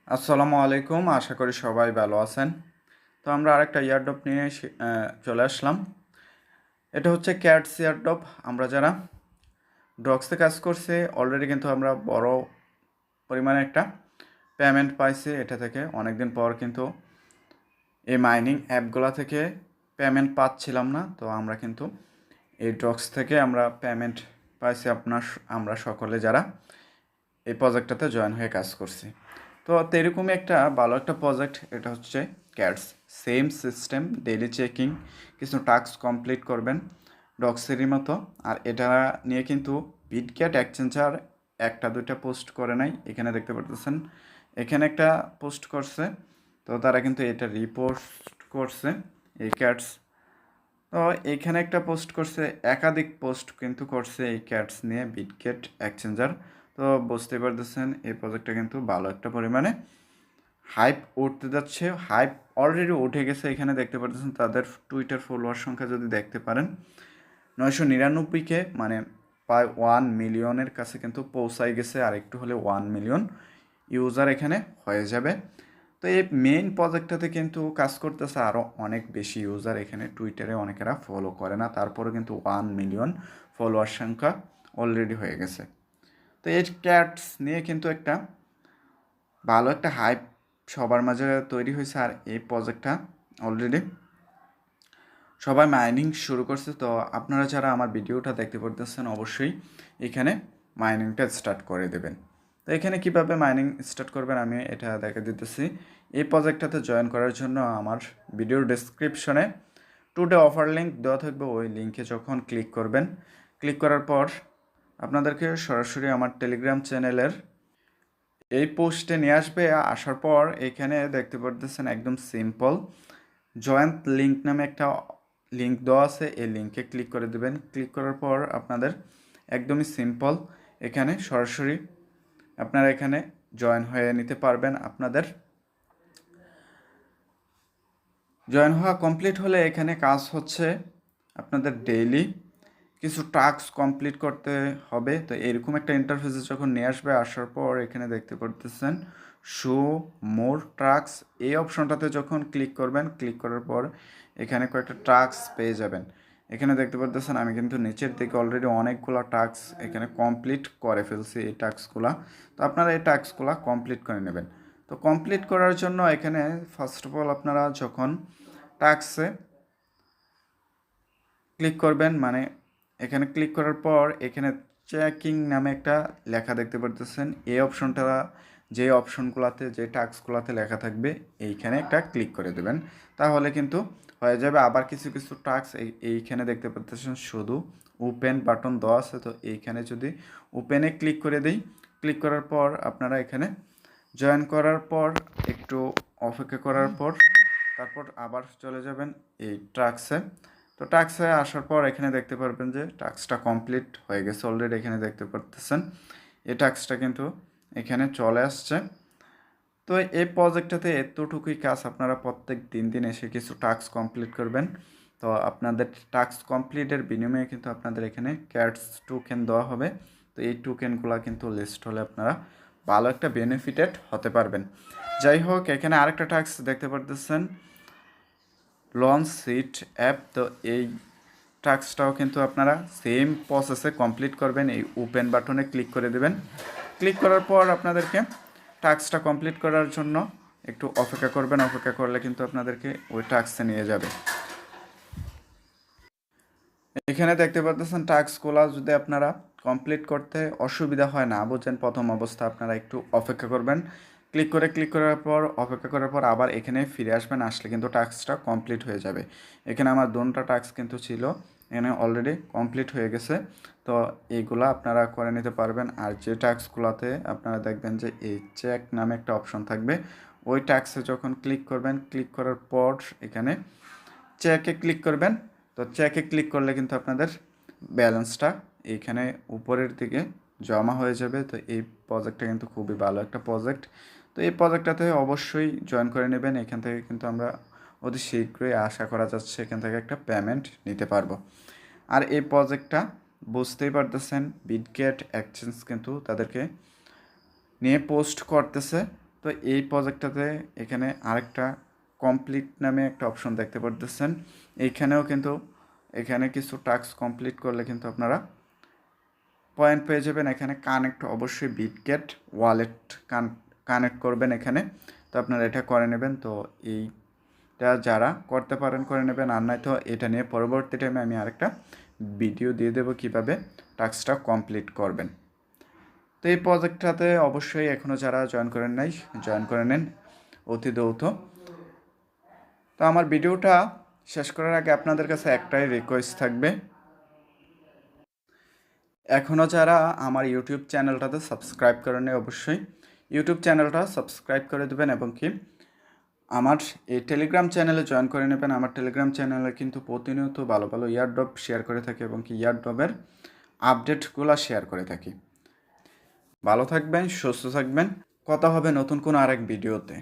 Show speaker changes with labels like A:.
A: আসসালামু আলাইকুম, আশা করি সবাই ভালো আছেন। তো আমরা আরেকটা ইয়ারড্রপ নিয়ে চলে আসলাম। এটা হচ্ছে ক্যাটস ইয়ারড্রপ। আমরা যারা ডগসে কাজ করছি অলরেডি কিন্তু আমরা বড় পরিমাণে একটা পেমেন্ট পাইছি এটা থেকে। অনেক দিন পর কিন্তু এই মাইনিং অ্যাপগুলো থেকে পেমেন্ট পাচ্ছিলাম না, তো আমরা কিন্তু এই ডগস থেকে আমরা পেমেন্ট পাইছি আমরা সকলে যারা এই প্রজেক্টটাতে জয়েন হয়ে কাজ করছি। তো এরকমই একটা ভালো একটা প্রজেক্ট, এটা হচ্ছে cats. Same system, daily checking, কিছু টাস্ক কমপ্লিট করবেন ডগসেরই মতো। আর এটা নিয়ে কিন্তু বিটক্যাট এক্সচেঞ্জার একটা দুইটা পোস্ট করে নাই, এখানে দেখতে পারতেছেন। এখানে একটা পোস্ট করছে, তো তারা কিন্তু এটা রিপোস্ট করছে এই ক্যাটস। তো এইখানে একটা পোস্ট করছে, একাধিক পোস্ট কিন্তু করছে এই ক্যাটস নিয়ে বিটক্যাট এক্সচেঞ্জার। তো বুঝতে পারতেছেন এই প্রজেক্টটা কিন্তু ভালো একটা পরিমাণে হাইপ উঠতে যাচ্ছে। হাইপ অলরেডি উঠে গেছে, এখানে দেখতে পারতেছেন তাদের টুইটার ফলোয়ার সংখ্যা যদি দেখতে পারেন 999কে, মানে প্রায় 1 মিলিয়নের কাছে কিন্তু পৌঁছাই গেছে। আর একটু হলে 1 মিলিয়ন ইউজার এখানে হয়ে যাবে। তো এই মেইন প্রজেক্টটাতে কিন্তু কাজ করতেছে আরও অনেক বেশি ইউজার। এখানে টুইটারে অনেকেরা ফলো করে না, তারপরে কিন্তু 1 মিলিয়ন ফলোয়ার সংখ্যা অলরেডি হয়ে গেছে। তো এই ক্যাটস নিয়ে কিন্তু একটা ভালো একটা হাইপ সবার মাঝে তৈরি হয়েছে। আর এই প্রজেক্টটা অলরেডি সবাই মাইনিং শুরু করছে। তো আপনারা যারা আমার ভিডিওটা দেখতে পারতেছেন অবশ্যই এখানে মাইনিংটা স্টার্ট করে দেবেন। তো এখানে কিভাবে মাইনিং স্টার্ট করবেন আমি এটা দেখে দিতেছি। এই প্রজেক্টটাতে জয়েন করার জন্য আমার ভিডিওর ডেসক্রিপশনে টুডে অফার লিঙ্ক দেওয়া থাকবে। ওই লিঙ্কে যখন ক্লিক করবেন, ক্লিক করার পর আপনাদেরকে সরাসরি আমার টেলিগ্রাম চ্যানেলের এই পোস্টে নিয়ে আসবে। আসার পর এখানে দেখতে পারতেছেন একদম সিম্পল জয়েন্ট লিঙ্ক নামে একটা লিঙ্ক দেওয়া আছে, এই লিঙ্কে ক্লিক করে দেবেন। ক্লিক করার পর আপনাদের একদমই সিম্পল এখানে সরাসরি আপনারা এখানে জয়েন হয়ে নিতে পারবেন। আপনাদের জয়েন হওয়া কমপ্লিট হলে এখানে কাজ হচ্ছে আপনাদের ডেইলি কিছু টাস্ক কমপ্লিট করতে হবে। তো এরকম একটা ইন্টারফেসে যখন নিয়ে আসবে, আসার পর এখানে দেখতে পারতেছেন শো মোর টাস্ক, এই অপশনটাতে যখন ক্লিক করবেন, ক্লিক করার পর এখানে কয়েকটা টাস্ক পেয়ে যাবেন। এখানে দেখতে পারতেছেন আমি কিন্তু নিচের দিকে অলরেডি অনেকগুলো টাস্ক এখানে কমপ্লিট করে ফেলছি এই টাস্কগুলো। তো আপনারা এই টাস্কগুলো কমপ্লিট করে নেবেন। তো কমপ্লিট করার জন্য এখানে ফার্স্ট অফ অল আপনারা যখন টাস্কে ক্লিক করবেন, মানে এখানে ক্লিক করার পর এখানে চেকিং নামে একটা লেখা দেখতে পারতেছেন। এই অপশনটা যে অপশনগুলোতে যে টাস্কগুলোতে লেখা থাকবে এইখানে একটা ক্লিক করে দেবেন, তাহলে কিন্তু হয়ে যাবে। আবার কিছু কিছু টাস্ক এইখানে দেখতে পাচ্ছেন শুধু ওপেন বাটন দেওয়া আছে। তো এইখানে যদি ওপেনে ক্লিক করে দিই, ক্লিক করার পর আপনারা এখানে জয়েন করার পর একটু অপেক্ষা করার পর তারপর আবার চলে যাবেন এই টাস্কে। তো টাস্কে আসার পর এখানে দেখতে পারবেন যে টাস্কটা কমপ্লিট হয়ে গেছে অলরেডি। এখানে দেখতে পারতেছেন এই টাস্কটা কিন্তু এখানে চলে আসছে। তো এই প্রজেক্টটাতে এতটুকুই কাজ, আপনারা প্রত্যেক দিন এসে কিছু টাস্ক কমপ্লিট করবেন। তো আপনাদের টাস্ক কমপ্লিটের বিনিময়ে কিন্তু আপনাদের এখানে ক্যাটস টোকেন দেওয়া হবে। তো এই টোকেনগুলো কিন্তু লিস্ট হলে আপনারা ভালো একটা বেনিফিটেড হতে পারবেন। যাই হোক, এখানে আরেকটা টাস্ক দেখতে পারতেছেন লঞ্চ সিট অ্যাপ। তো এই টাস্কটাও কিন্তু আপনারা সেম প্রসেসে কমপ্লিট করবেন। এই ওপেন বাটনে ক্লিক করে দেবেন। ক্লিক করার পর আপনাদেরকে টাস্কটা কমপ্লিট করার জন্য একটু অপেক্ষা করবেন। অপেক্ষা করলে কিন্তু আপনাদেরকে ওই টাস্কে নিয়ে যাবে। এখানে দেখতে পাচ্ছেন টাস্কগুলো যদি আপনারা কমপ্লিট করতে অসুবিধা হয়, না বুঝেন প্রথম অবস্থা, আপনারা একটু অপেক্ষা করবেন। ক্লিক করার পর অপেক্ষা করার পর আবার এখানে ফিরে আসবেন, আসলে কিন্তু টাস্কটা কমপ্লিট হয়ে যাবে। এখানে আমার দুটো টাস্ক কিন্তু ছিল, এখানে অলরেডি কমপ্লিট হয়ে গেছে। তো এইগুলা আপনারা করে নিতে পারবেন। আর যে টাস্কগুলোতে আপনারা দেখবেন যে এই চেক নামে একটা অপশন থাকবে, ওই টাস্কে যখন ক্লিক করবেন, ক্লিক করার পর এখানে চেকে ক্লিক করবেন। তো চেকে ক্লিক করলে কিন্তু আপনাদের ব্যালেন্সটা এইখানে উপরের দিকে জমা হয়ে যাবে। তো এই প্রজেক্টটা কিন্তু খুবই ভালো একটা প্রজেক্ট। তো এই প্রজেক্টটাতে অবশ্যই জয়েন করে নেবেন। এখান থেকে কিন্তু আমরা অতি শীঘ্রই আশা করা যাচ্ছে এখান থেকে একটা পেমেন্ট নিতে পারবো। আর এই প্রজেক্টটা বুঝতেই পারতেছেন বিটগেট এক্সচেঞ্জ কিন্তু তাদেরকে নিয়ে পোস্ট করতেছে। তো এই প্রজেক্টটাতে এখানে আরেকটা কমপ্লিট নামে একটা অপশন দেখতে পারতেছেন। এইখানেও কিন্তু এখানে কিছু টাস্ক কমপ্লিট করলে কিন্তু আপনারা পয়েন্ট পেয়ে যাবেন। এখানে কানেক্ট অবশ্যই বিটগেট ওয়ালেট কানেক্ট করবেন এখানে। তো আপনারা এটা করে নেবেন। তো এইটা যারা করতে পারেন করে নেবেন, আর নয়তো এটা নিয়ে পরবর্তী টাইমে আমি আরেকটা ভিডিও দিয়ে দেবো কীভাবে টাস্কটা কমপ্লিট করবেন। তো এই প্রজেক্টটাতে অবশ্যই এখনও যারা জয়েন করেন নাই জয়েন করে নেন অতি দ্রুত। তো আমার ভিডিওটা শেষ করার আগে আপনাদের কাছে একটাই রিকোয়েস্ট থাকবে, এখনও যারা আমার ইউটিউব চ্যানেলটাতে সাবস্ক্রাইব করেন অবশ্যই ইউটিউব চ্যানেলটা সাবস্ক্রাইব করে দেবেন এবং কি আমার এই টেলিগ্রাম চ্যানেলে জয়েন করে নেবেন। আমার টেলিগ্রাম চ্যানেলে কিন্তু প্রতিনিয়ত ভালো ভালো ইয়ারড্রপ শেয়ার করে থাকি এবং কি ইয়ারড্রপের আপডেটগুলো শেয়ার করে থাকি। ভালো থাকবেন, সুস্থ থাকবেন, কথা হবে নতুন কোনো আরেক ভিডিওতে।